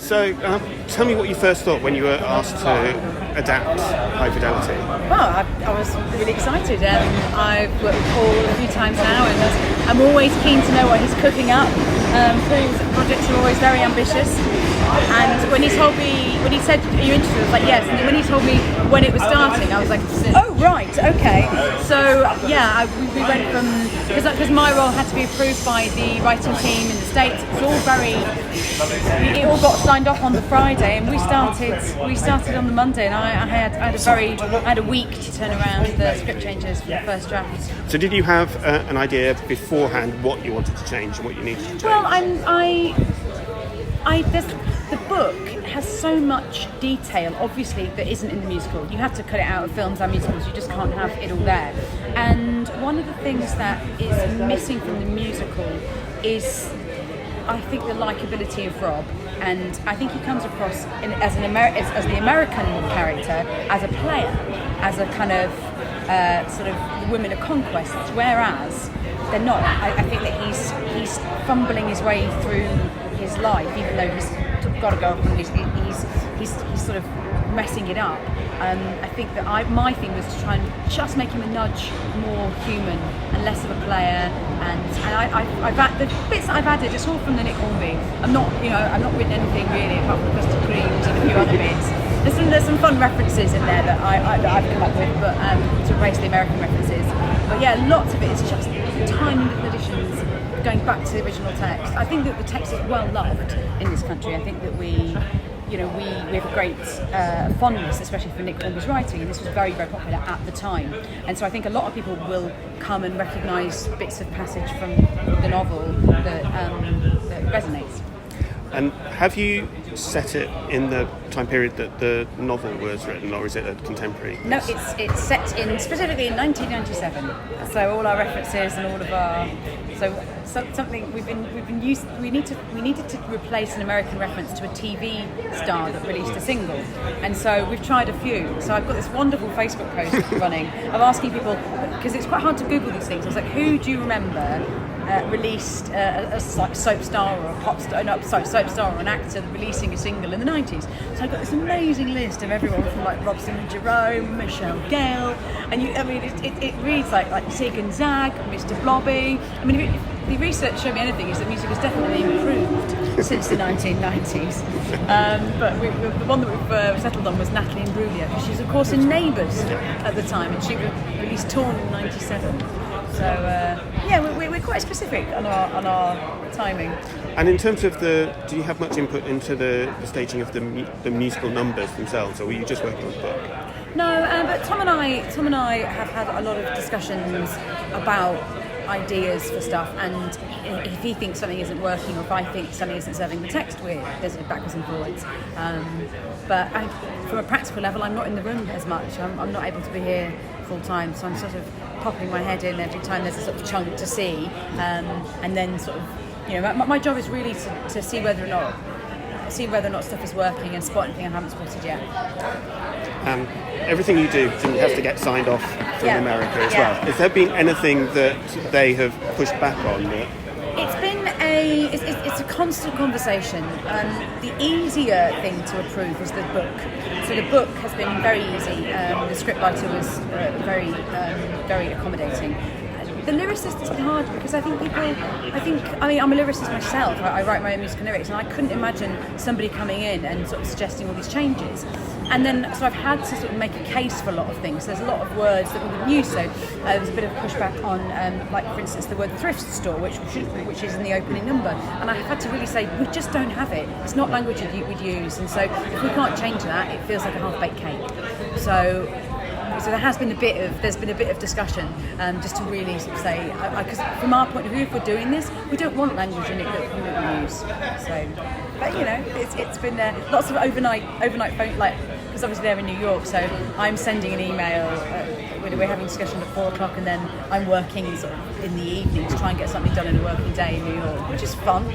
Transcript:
So, tell me what you first thought when you were asked to adapt High Fidelity. Well, I was really excited. I've worked with Paul a few times now, and I'm always keen to know what he's cooking up. Paul's projects are always very ambitious. And when he told me, when he said, "Are you interested?" I was like, "Yes." And then when he told me when it was starting, I was like, "Oh, right, okay." So yeah, we went from because my role had to be approved by the writing team in the States. It was all it all got signed off on the Friday, and we started on the Monday, and I had a week to turn around the script changes for the first draft. So did you have an idea beforehand what you wanted to change and what you needed to change? Well, the book has so much detail, obviously, that isn't in the musical. You have to cut it out of films and musicals. You just can't have it all there. And one of the things that is missing from the musical is, I think, the likability of Rob. And I think he comes across as the American character, as a player, as a kind of sort of women of conquest, whereas they're not. I think that he's fumbling his way through his life, even though he's got to go up and he's sort of messing it up. I think that my thing was to try and just make him a nudge more human and less of a player. And the bits that I've added, it's all from the Nick Hornby. I've not written anything really apart from Crystal Creams and a few other bits. There's some fun references in there that I've come up with, but to erase the American references. But yeah, lots of it is just tiny little additions going back to the original text. I think that the text is well loved in this country. I think that we have a great fondness, especially for Nick Hornby's writing, and this was very, very popular at the time. And so I think a lot of people will come and recognise bits of passage from the novel that resonates. And have you set it in the time period that the novel was written, or is it a contemporary? No, it's set specifically in 1997. So all our references and all of our something we needed to replace an American reference to a TV star that released a single, and so we've tried a few. So I've got this wonderful Facebook post running of asking people, because it's quite hard to Google these things. I was like, who do you remember released a soap star or a pop star, soap star or an actor releasing a single in the 90s. So I got this amazing list of everyone from like Robson and Jerome, Michelle Gale, and it reads like Zig and Zag, Mr. Blobby. I mean, if the research showed me anything, is that music has definitely improved since the 1990s. But the one that we've settled on was Natalie Imbruglia, because she was of course in Neighbours at the time, and she released Torn in '97. So yeah, we're quite specific on our timing. And in terms of do you have much input into the staging of the musical numbers themselves, or were you just working on the book? No, but Tom and I have had a lot of discussions about ideas for stuff, and if he thinks something isn't working, or if I think something isn't serving the text, there's backwards and forwards. But from a practical level, I'm not in the room as much. I'm not able to be here full time, so I'm sort of popping my head in every time there's a sort of chunk to see, and then sort of, my job is really to see whether or not stuff is working and spot anything I haven't spotted yet. Everything you do has to get signed off from America as well. Has there been anything that they have pushed back on? It's been it's a constant conversation. The easier thing to approve is the book. So the book has been very easy. The scriptwriter was very accommodating. The lyricist is hard because I'm a lyricist myself. I write my own musical lyrics, and I couldn't imagine somebody coming in and sort of suggesting all these changes. And then, so I've had to sort of make a case for a lot of things. There's a lot of words that we wouldn't use, so there's a bit of pushback on, like for instance, the word thrift store, which is in the opening number. And I had to really say, we just don't have it. It's not language that we'd use, and so if we can't change that, it feels like a half-baked cake. So there's been a bit of discussion, just to really sort of say, because from our point of view, if we're doing this, we don't want language in it that we wouldn't use. So, but it's been lots of overnight phone, because obviously they're in New York, so I'm sending an email. We're having a discussion at 4:00, and then I'm working sort of in the evening to try and get something done in a working day in New York, which is fun.